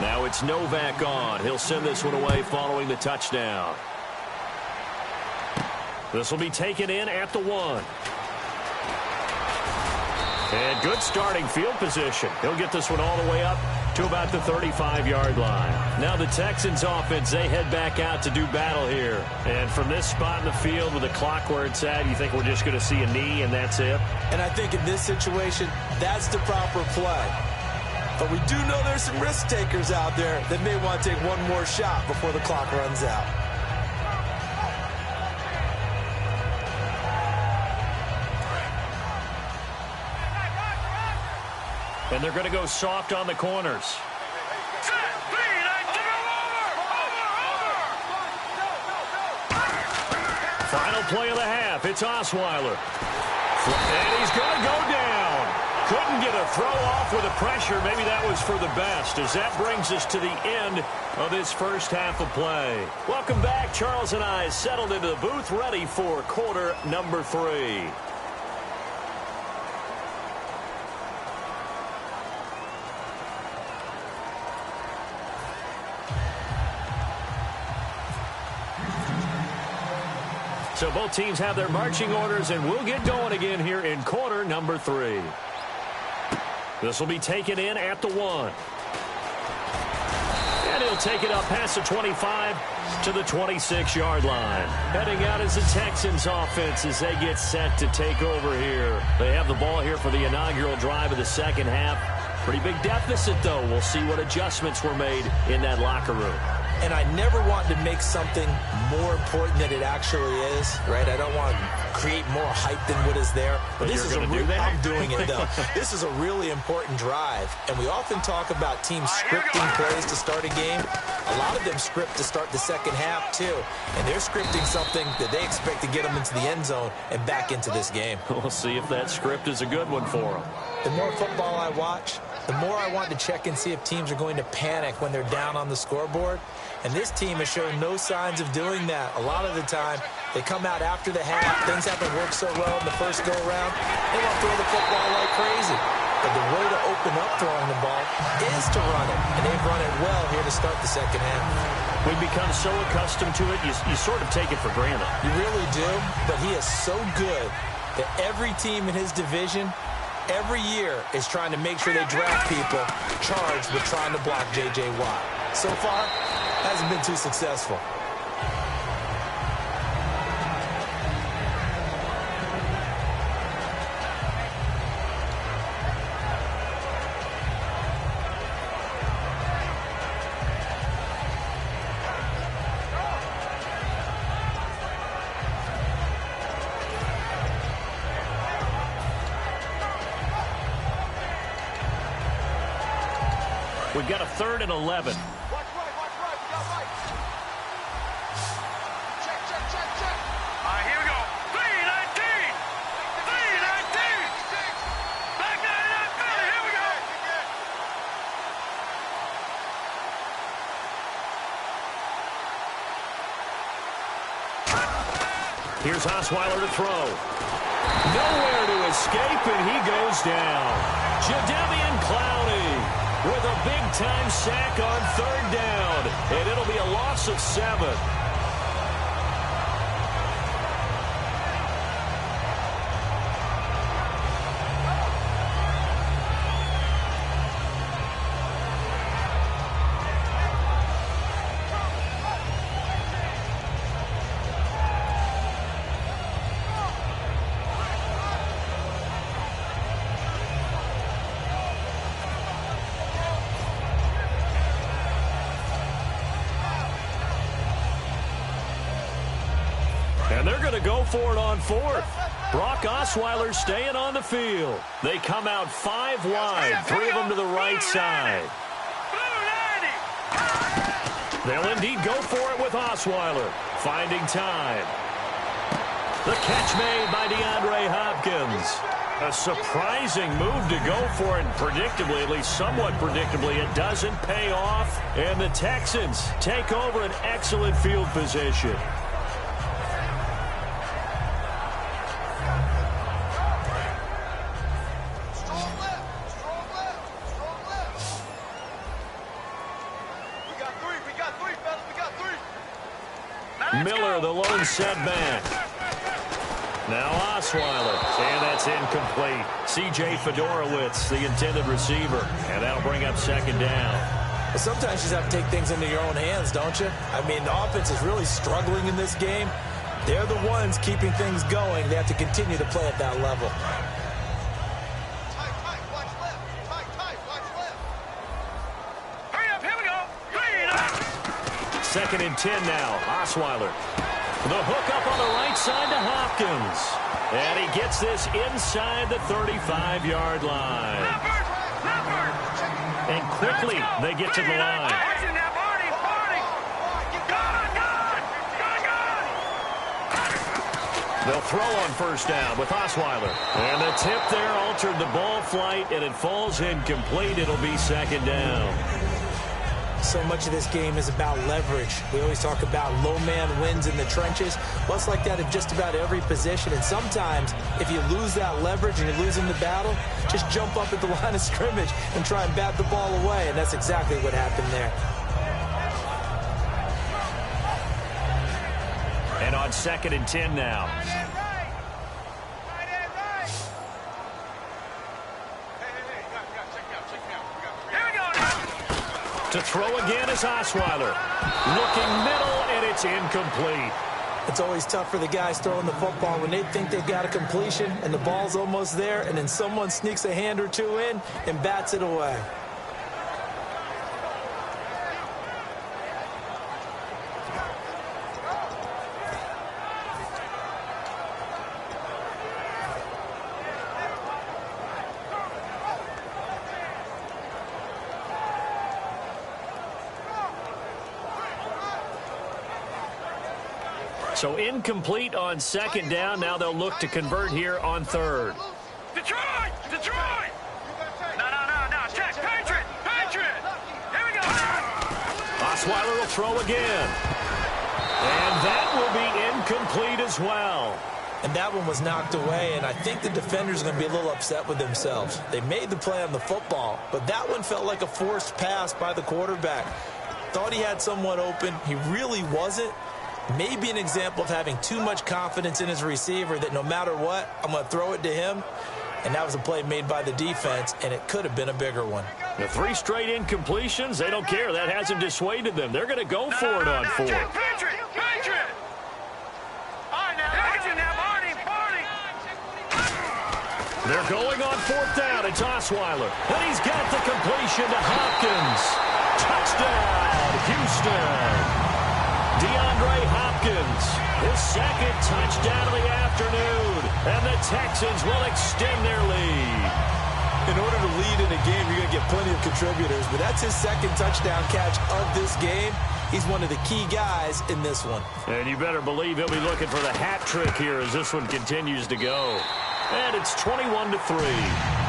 Now it's Novak on. He'll send this one away following the touchdown. This will be taken in at the 1. And good starting field position. He'll get this one all the way up to about the 35-yard line. Now the Texans offense, they head back out to do battle here. And from this spot in the field with the clock where it's at, you think we're just going to see a knee and that's it? And I think in this situation, that's the proper play. But we do know there's some risk takers out there that may want to take one more shot before the clock runs out. And they're going to go soft on the corners. Final play of the half. It's Osweiler. And he's going to go down. Couldn't get a throw off with the pressure. Maybe that was for the best, as that brings us to the end of this first half of play. Welcome back. Charles and I settled into the booth, ready for quarter number 3. So both teams have their marching orders, and we'll get going again here in quarter number 3. This will be taken in at the 1. And he'll take it up past the 25 to the 26-yard line. Heading out is the Texans offense as they get set to take over here. They have the ball here for the inaugural drive of the second half. Pretty big deficit, though. We'll see what adjustments were made in that locker room. And I never want to make something more important than it actually is, right? I don't want to create more hype than what is there. But this is do that? I'm doing it, though. This is a really important drive. And we often talk about teams scripting plays to start a game. A lot of them script to start the second half, too. And they're scripting something that they expect to get them into the end zone and back into this game. We'll see if that script is a good one for them. The more football I watch, the more I want to check and see if teams are going to panic when they're down on the scoreboard. And this team has shown no signs of doing that. A lot of the time, they come out after the half. Things haven't worked so well in the first go-around. They want to throw the football like crazy. But the way to open up throwing the ball is to run it. And they've run it well here to start the second half. We've become so accustomed to it, you sort of take it for granted. You really do. But he is so good that every team in his division every year is trying to make sure they draft people charged with trying to block J.J. Watt. So far, hasn't been too successful. We've got a 3rd and 11. Here's Osweiler to throw. Nowhere to escape, and he goes down. Jadeveon Clowney with a big-time sack on 3rd down, and it'll be a loss of 7. And they're going to go for it on 4th. Brock Osweiler staying on the field. They come out 5 wide, 3 of them to the right side. They'll indeed go for it with Osweiler, finding time. The catch made by DeAndre Hopkins. A surprising move to go for it, and predictably, at least somewhat predictably, it doesn't pay off. And the Texans take over an excellent field position. Miller, the lone setback. Now Osweiler, and that's incomplete. C.J. Fedorowicz, the intended receiver, and that'll bring up second down. Well, sometimes you just have to take things into your own hands, don't you? I mean, the offense is really struggling in this game. They're the ones keeping things going. They have to continue to play at that level. Hurry up, here we go. Second and 10 now. Osweiler. The hook up on the right side to Hopkins. And he gets this inside the 35-yard line. And quickly they get to the line. They'll throw on first down with Osweiler. And the tip there altered the ball flight, and it falls incomplete. It'll be second down. So much of this game is about leverage. We always talk about low man wins in the trenches. Well, it's like that in just about every position. And sometimes, if you lose that leverage and you're losing the battle, just jump up at the line of scrimmage and try and bat the ball away. And that's exactly what happened there. And on second and 10 now. To throw again is Osweiler. Looking middle, and it's incomplete. It's always tough for the guys throwing the football when they think they've got a completion and the ball's almost there, and then someone sneaks a hand or two in and bats it away. So incomplete on second down. Now they'll look to convert here on third. Detroit! Detroit! No. Check. Patriot! Here we go. Osweiler will throw again. And that will be incomplete as well. And that one was knocked away, and I think the defenders are going to be a little upset with themselves. They made the play on the football, but that one felt like a forced pass by the quarterback. Thought he had someone open. He really wasn't. Maybe an example of having too much confidence in his receiver that no matter what, I'm going to throw it to him. And that was a play made by the defense, and it could have been a bigger one. The 3 straight incompletions, they don't care. That hasn't dissuaded them. They're going to go for it on 4. Patriot! All right, now, Marty! They're going on 4th down. It's Osweiler. And he's got the completion to Hopkins. Touchdown, Houston. DeAndre Hopkins, his second touchdown of the afternoon, and the Texans will extend their lead. In order to lead in a game, you're going to get plenty of contributors, but that's his second touchdown catch of this game. He's one of the key guys in this one. And you better believe he'll be looking for the hat trick here as this one continues to go. And it's 21-3.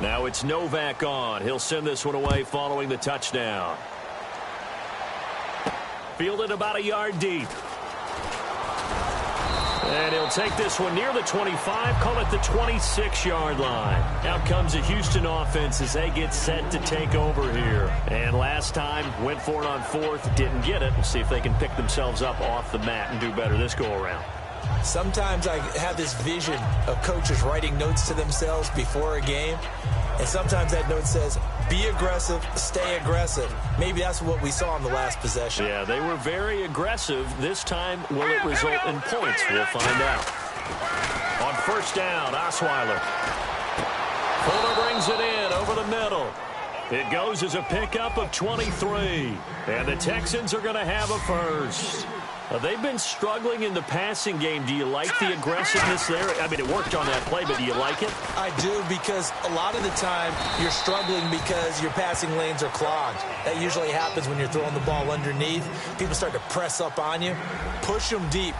Now it's Novak on. He'll send this one away following the touchdown. Fielded about a yard deep. And he'll take this one near the 25, call it the 26-yard line. Out comes the Houston offense as they get set to take over here. And last time, went for it on 4th, didn't get it. We'll see if they can pick themselves up off the mat and do better this go-around. Sometimes I have this vision of coaches writing notes to themselves before a game, and sometimes that note says, be aggressive, stay aggressive. Maybe that's what we saw in the last possession. Yeah, they were very aggressive. This time, will it result in points? We'll find out. On first down, Osweiler. Fuller brings it in over the middle. It goes as a pickup of 23. And the Texans are going to have a first. They've been struggling in the passing game. Do you like the aggressiveness there? I mean, it worked on that play, but do you like it? I do, because a lot of the time you're struggling because your passing lanes are clogged. That usually happens when you're throwing the ball underneath. People start to press up on you. Push them deep.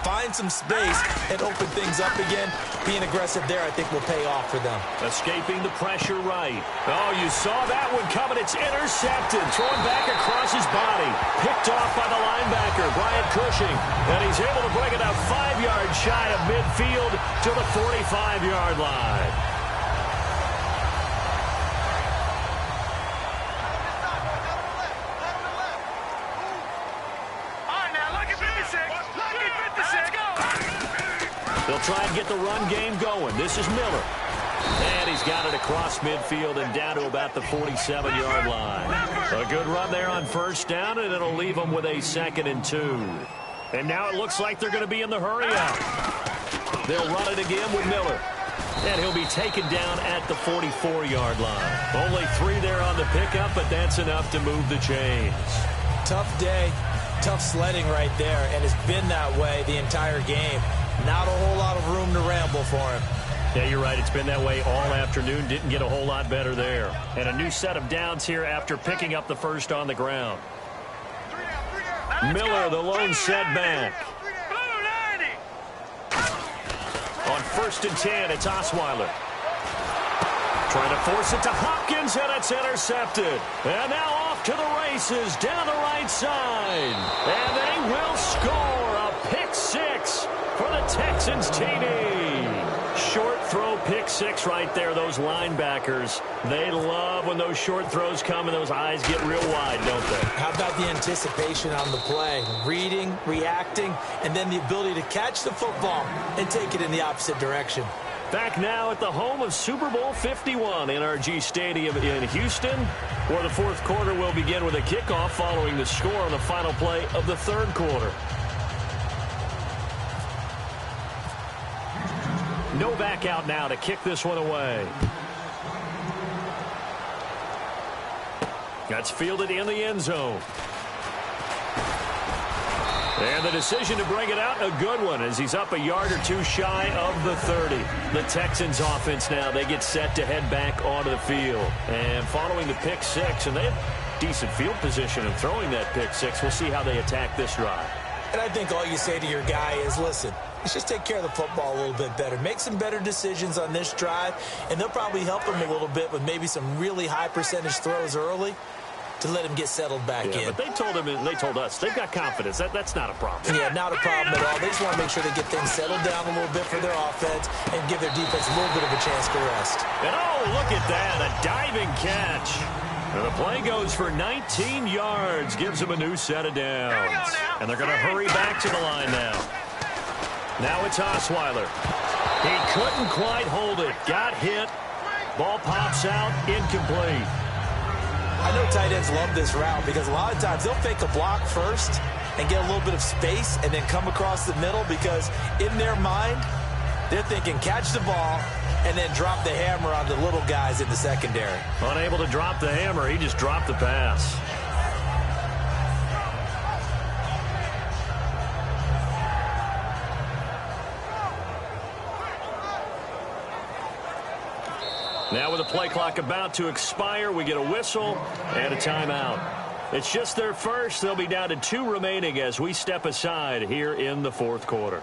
Find some space and open things up again. Being aggressive there, I think, will pay off for them. Escaping the pressure right. Oh, you saw that one coming. It's intercepted. Thrown back across his body. Picked off by the linebacker, Brian Cushing. And he's able to bring it out 5 yards shy of midfield to the 45-yard line. They'll try and get the run game going. This is Miller. And he's got it across midfield and down to about the 47-yard line. A good run there on first down, and it'll leave them with a 2nd and 2. And now it looks like they're going to be in the hurry out. They'll run it again with Miller. And he'll be taken down at the 44-yard line. Only 3 there on the pickup, but that's enough to move the chains. Tough day, tough sledding right there, and it's been that way the entire game. Not a whole lot of room to ramble for him. Yeah, you're right. It's been that way all afternoon. Didn't get a whole lot better there. And a new set of downs here after picking up the first on the ground. Miller, the lone setback. On 1st and 10, it's Osweiler. Trying to force it to Hopkins, and it's intercepted. And now off to the races down the right side. And they will score a pick-6 for the Texans TD. Short throw pick-6 right there. Those linebackers, they love when those short throws come and those eyes get real wide, don't they? How about the anticipation on the play? Reading, reacting, and then the ability to catch the football and take it in the opposite direction. Back now at the home of Super Bowl 51, NRG Stadium in Houston, where the 4th quarter will begin with a kickoff following the score on the final play of the 3rd quarter. Novak out now to kick this one away. That's fielded in the end zone. And the decision to bring it out, a good one, as he's up a yard or 2 shy of the 30. The Texans offense now, they get set to head back onto the field. And following the pick-6, and they have decent field position in throwing that pick-6. We'll see how they attack this drive. And I think all you say to your guy is, listen, let's just take care of the football a little bit better. Make some better decisions on this drive, and they'll probably help him a little bit with maybe some really high percentage throws early to let him get settled back in. But they told him, and they told us, they've got confidence. That's not a problem. Yeah, not a problem at all. They just want to make sure they get things settled down a little bit for their offense and give their defense a little bit of a chance to rest. And oh, look at that, a diving catch. And the play goes for 19 yards, gives them a new set of downs. And they're going to hurry back to the line now. Now it's Osweiler. He couldn't quite hold it. Got hit. Ball pops out, incomplete. I know tight ends love this route because a lot of times they'll fake a block first and get a little bit of space and then come across the middle because in their mind, they're thinking catch the ball and then drop the hammer on the little guys in the secondary. Unable to drop the hammer, he just dropped the pass. Now with the play clock about to expire, we get a whistle and a timeout. It's just their first. They'll be down to 2 remaining as we step aside here in the 4th quarter.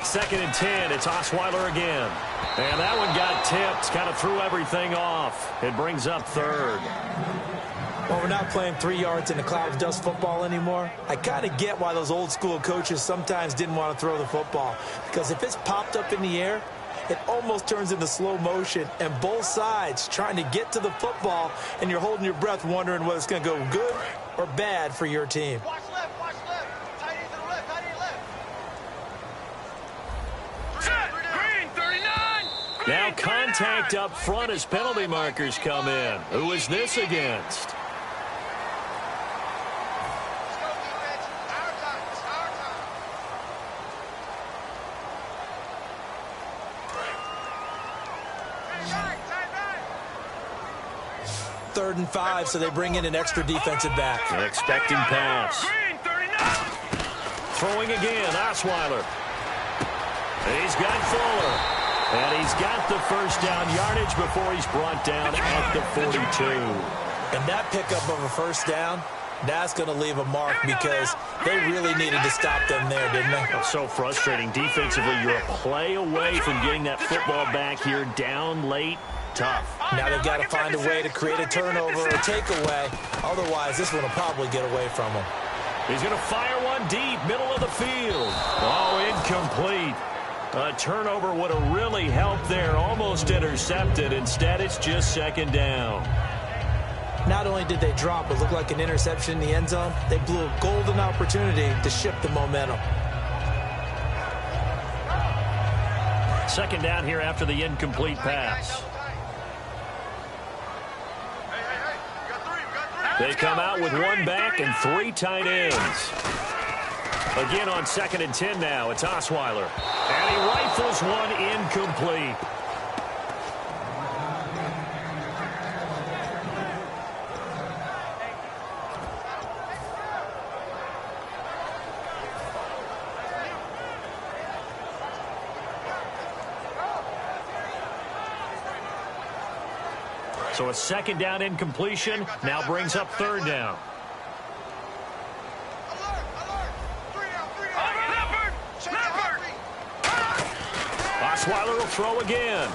Second and 10, it's Osweiler again. And that one got tipped, kind of threw everything off. It brings up 3rd. Well, we're not playing 3 yards in a cloud of dust football anymore. I kind of get why those old school coaches sometimes didn't want to throw the football. Because if it's popped up in the air, it almost turns into slow motion, and both sides trying to get to the football, and you're holding your breath wondering whether it's going to go good or bad for your team. Watch left, watch left. Tight end to the left, tight end left. Set, green, 39. Green, Now contact 39. up front as penalty markers come in. Who is this against? Let's go, defense. Our time, it's our time. Third and 5, so they bring in an extra defensive back. An expecting pass. Green, 39. Throwing again, Osweiler. He's got Fuller. And he's got the first down yardage before he's brought down at the 42. And that pickup of a first down, that's going to leave a mark because they really needed to stop them there, didn't they? It's so frustrating. Defensively, you're a play away from getting that football back here down late. Tough. Now they've got to find a way to create a turnover or takeaway. Otherwise, this one will probably get away from them. He's going to fire one deep, middle of the field. Oh, incomplete. A turnover would have really helped there. Almost intercepted. Instead, it's just second down. Not only did they drop what looked like an interception in the end zone, they blew a golden opportunity to shift the momentum. Second down here after the incomplete pass. They come out with one back and 3 tight ends. Again on 2nd and 10 now. It's Osweiler. And he rifles one incomplete. So a second down incompletion now brings up third down. Osweiler will throw again.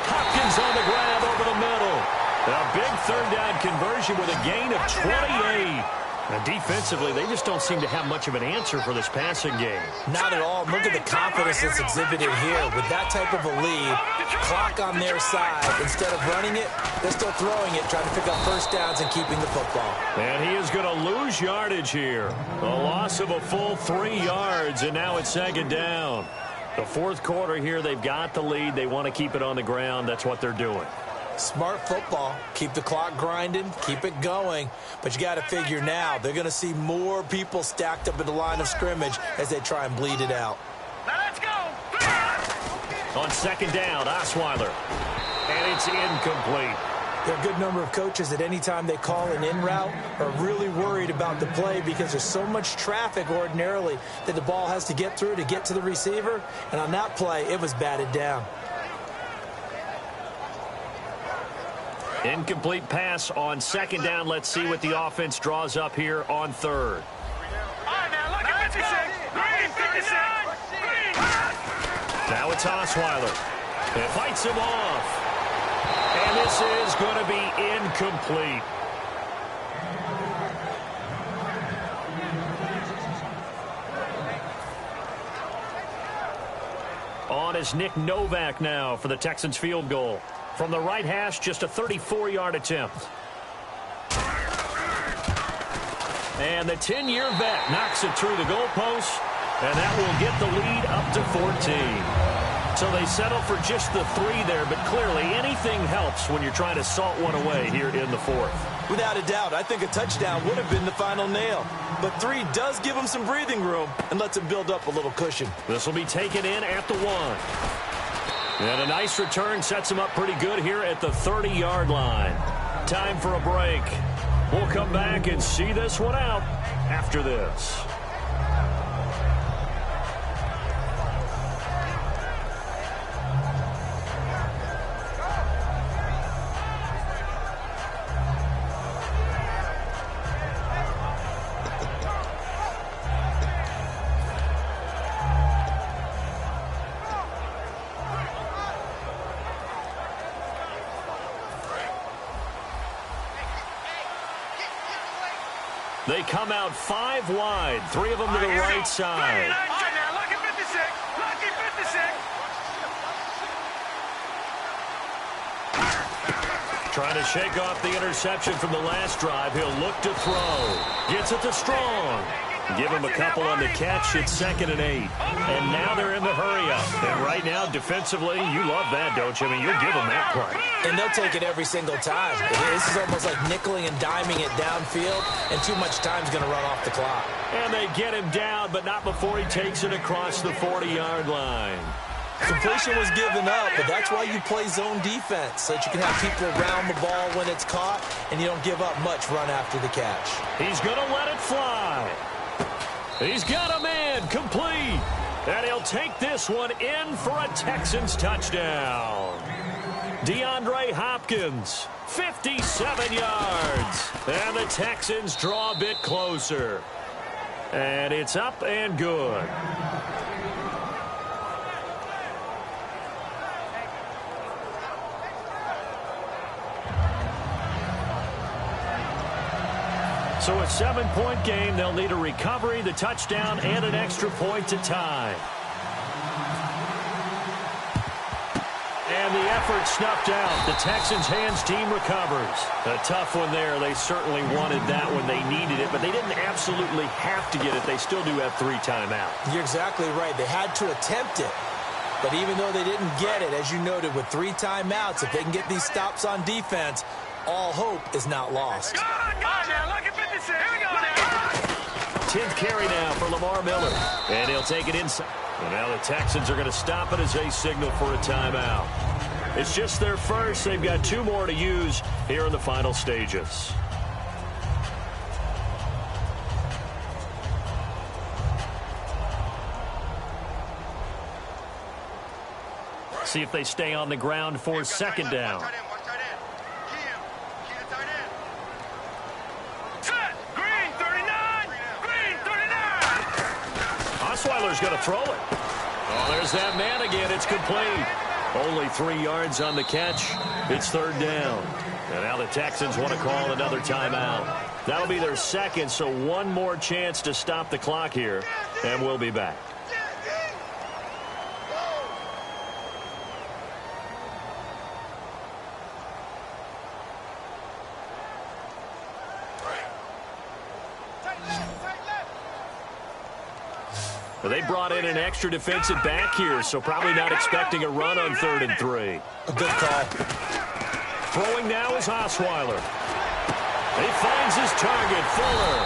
Hopkins on the grab over the middle. A big third down conversion with a gain of 28. And defensively, they just don't seem to have much of an answer for this passing game. Not at all. Look at the confidence that's exhibited here. With that type of a lead, clock on their side, instead of running it, they're still throwing it, trying to pick up first downs and keeping the football. And he is going to lose yardage here. A loss of a full 3 yards, and now it's second down. The fourth quarter here, they've got the lead. They want to keep it on the ground. That's what they're doing. Smart football. Keep the clock grinding. Keep it going. But you got to figure now, they're going to see more people stacked up at the line of scrimmage as they try and bleed it out. Now let's go. On second down, Osweiler. And it's incomplete. There are a good number of coaches that any time they call an in route are really worried about the play because there's so much traffic ordinarily that the ball has to get through to get to the receiver. And on that play, it was batted down. Incomplete pass on second down. Let's see what the offense draws up here on third. All right, now look at 56. Green, 56. Green. Now it's Osweiler. It fights him off. And this is going to be incomplete. On is Nick Novak now for the Texans field goal. From the right hash, just a 34-yard attempt. And the 10-year vet knocks it through the goalpost, and that will get the lead up to 14. So they settle for just the 3 there, but clearly anything helps when you're trying to salt one away here in the fourth. Without a doubt, I think a touchdown would have been the final nail. But 3 does give them some breathing room and lets them build up a little cushion. This will be taken in at the 1. And a nice return sets him up pretty good here at the 30-yard line. Time for a break. We'll come back and see this one out after this. They come out 5 wide, 3 of them to the right side. All right, now look at 56. Lucky 56. Trying to shake off the interception from the last drive. He'll look to throw. Gets it to Strong. Give him a couple on the catch. It's 2nd and 8. And now they're in the hurry-up. And right now, defensively, you love that, don't you? I mean, you'll give them that play. And they'll take it every single time. This is almost like nickeling and diming it downfield, and too much time's going to run off the clock. And they get him down, but not before he takes it across the 40-yard line. Completion was given up, but that's why you play zone defense, so that you can have people around the ball when it's caught, and you don't give up much run after the catch. He's going to let it fly. He's got a man complete. And he'll take this one in for a Texans touchdown. DeAndre Hopkins, 57 yards. And the Texans draw a bit closer. And it's up and good. So a 7-point game. They'll need a recovery, the touchdown, and an extra point to tie. And the effort snuffed out. The Texans' hands team recovers. A tough one there. They certainly wanted that when they needed it, but they didn't absolutely have to get it. They still do have 3 timeouts. You're exactly right. They had to attempt it. But even though they didn't get it, as you noted, with 3 timeouts, if they can get these stops on defense, all hope is not lost. 10th carry now for Lamar Miller. And he'll take it inside. And now the Texans are going to stop it as they signal for a timeout. It's just their first. They've got 2 more to use here in the final stages. See if they stay on the ground for 2nd down. Osweiler's going to throw it. Oh, there's that man again. It's complete. Only 3 yards on the catch. It's 3rd down. And now the Texans want to call another timeout. That'll be their 2nd, so 1 more chance to stop the clock here. And we'll be back. They brought in an extra defensive back here, so probably not expecting a run on 3rd and 3. A good call. Throwing now is Osweiler. He finds his target, Fuller.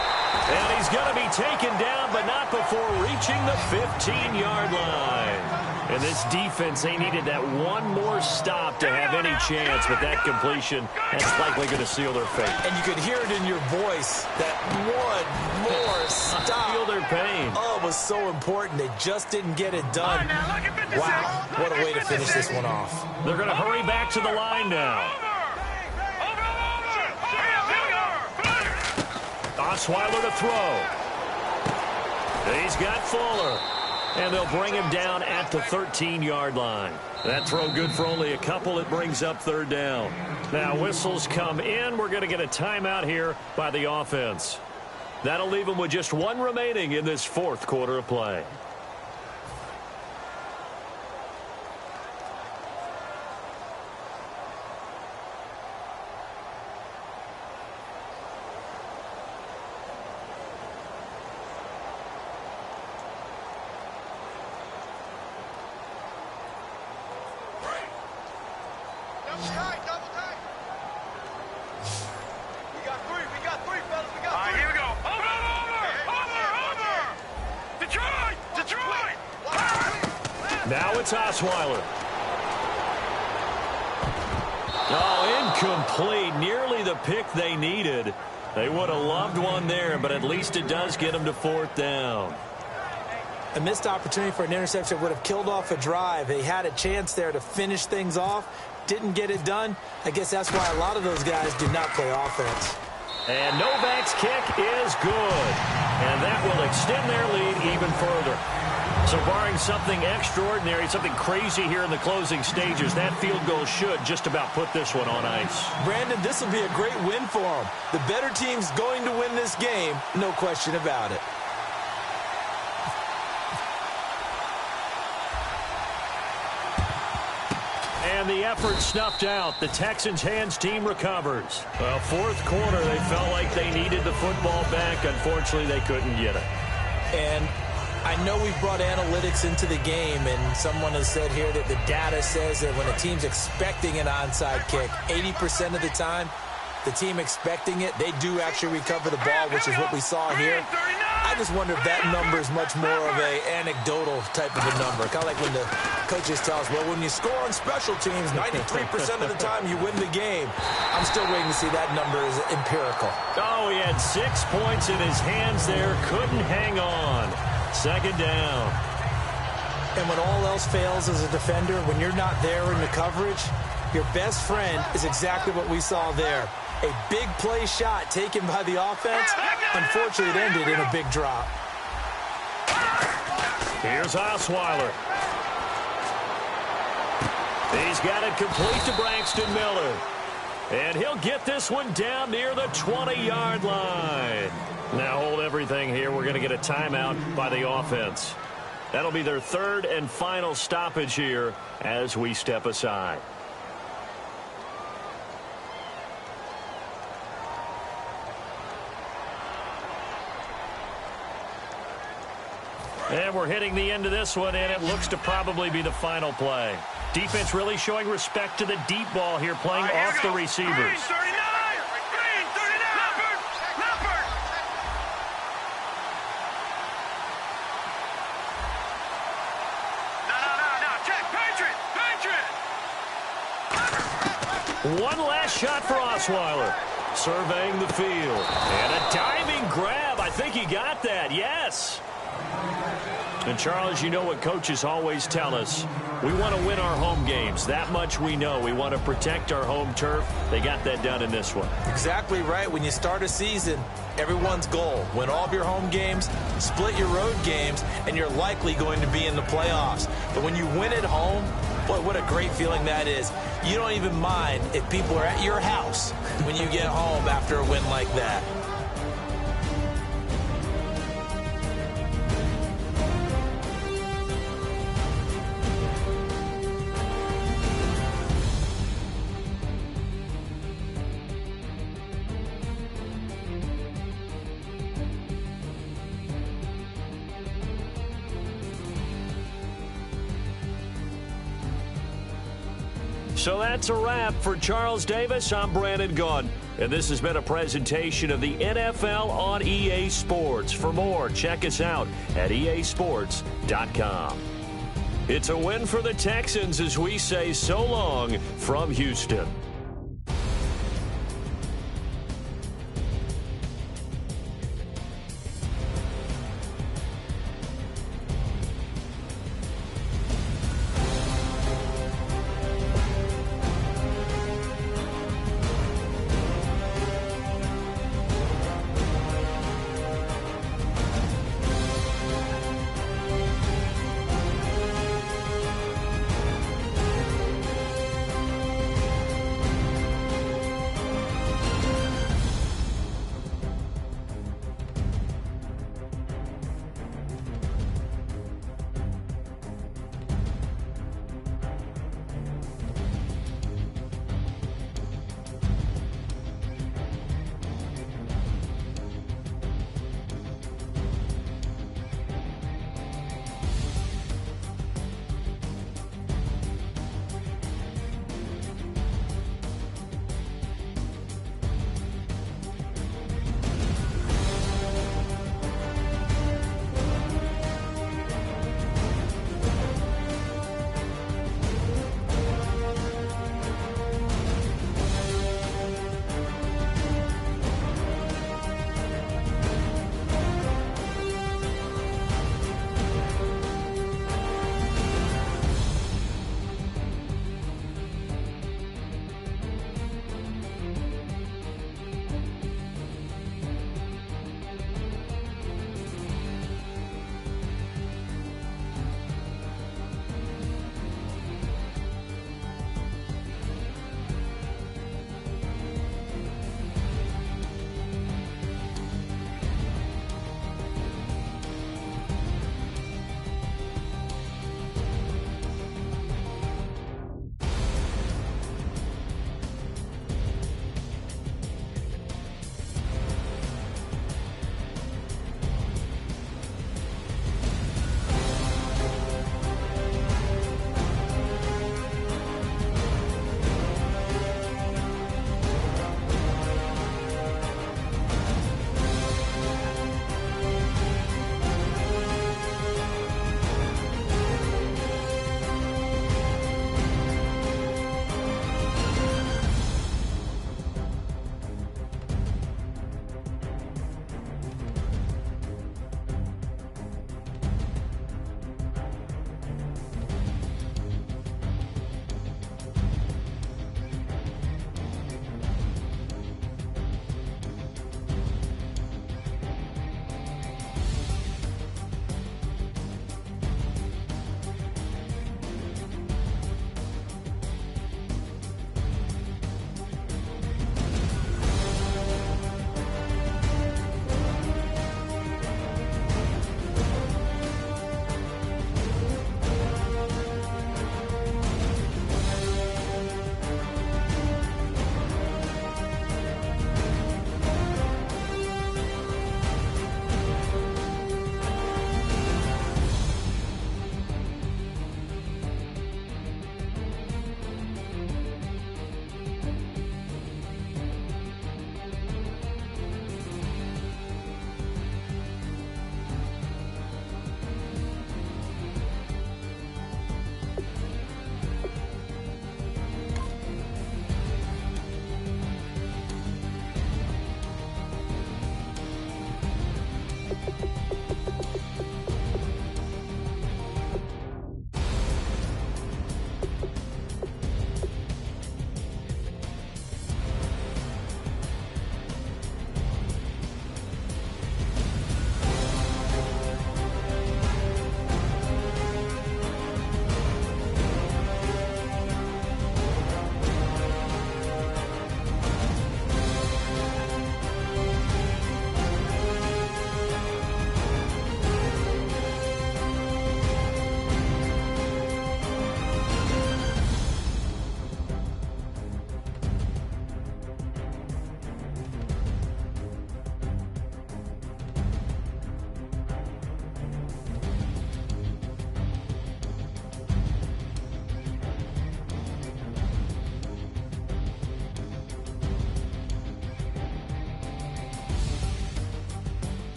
And he's going to be taken down, but not before reaching the 15-yard line. And this defense, they needed that 1 more stop to have any chance, but that completion, that's likely going to seal their fate. And you could hear it in your voice, that 1 more stop. I feel their pain. Oh, it was so important. They just didn't get it done. Wow, what a way to finish this one off. They're going to hurry back to the line now. Osweiler to throw. He's got Fuller. And they'll bring him down at the 13-yard line. That throw good for only a couple. It brings up 3rd down. Now whistles come in. We're going to get a timeout here by the offense. That'll leave them with just 1 remaining in this 4th quarter of play. Now it's Osweiler. Oh, incomplete. Nearly the pick they needed. They would have loved one there, but at least it does get them to 4th down. A missed opportunity for an interception would have killed off a drive. They had a chance there to finish things off. Didn't get it done. I guess that's why a lot of those guys do not play offense. And Novak's kick is good. And that will extend their lead even further. So barring something extraordinary, something crazy here in the closing stages, that field goal should just about put this one on ice. Brandon, this will be a great win for them. The better team's going to win this game, no question about it. And the effort snuffed out. The Texans' hands team recovers. Well, fourth quarter, they felt like they needed the football back. Unfortunately, they couldn't get it. And I know we've brought analytics into the game, and someone has said here that the data says that when a team's expecting an onside kick, 80% of the time, the team expecting it, they do actually recover the ball, which is what we saw here. I just wonder if that number is much more of an anecdotal type of a number. Kind of like when the coaches tell us, well, when you score on special teams, 93% of the time you win the game. I'm still waiting to see that number is empirical. Oh, he had 6 points in his hands there. Couldn't hang on. Second down. And when all else fails as a defender, when you're not there in the coverage, your best friend is exactly what we saw there. A big play shot taken by the offense. Unfortunately, it ended in a big drop. Here's Osweiler. He's got it complete to Braxton Miller. And he'll get this one down near the 20-yard line. Now hold everything here. We're going to get a timeout by the offense. That'll be their third and final stoppage here as we step aside. And we're hitting the end of this one, and it looks to probably be the final play. Defense really showing respect to the deep ball here, playing off the receivers. Green 39! Green 39! Leopard! No. Check! Patriot! One last shot for Osweiler. Surveying the field. And a diving grab. I think he got that. Yes. And, Charles, you know what coaches always tell us. We want to win our home games. That much we know. We want to protect our home turf. They got that done in this one. Exactly right. When you start a season, everyone's goal, win all of your home games, split your road games, and you're likely going to be in the playoffs. But when you win at home, boy, what a great feeling that is. You don't even mind if people are at your house when you get home after a win like that. So that's a wrap for Charles Davis. I'm Brandon Gunn, and this has been a presentation of the NFL on EA Sports. For more, check us out at easports.com. It's a win for the Texans as we say so long from Houston.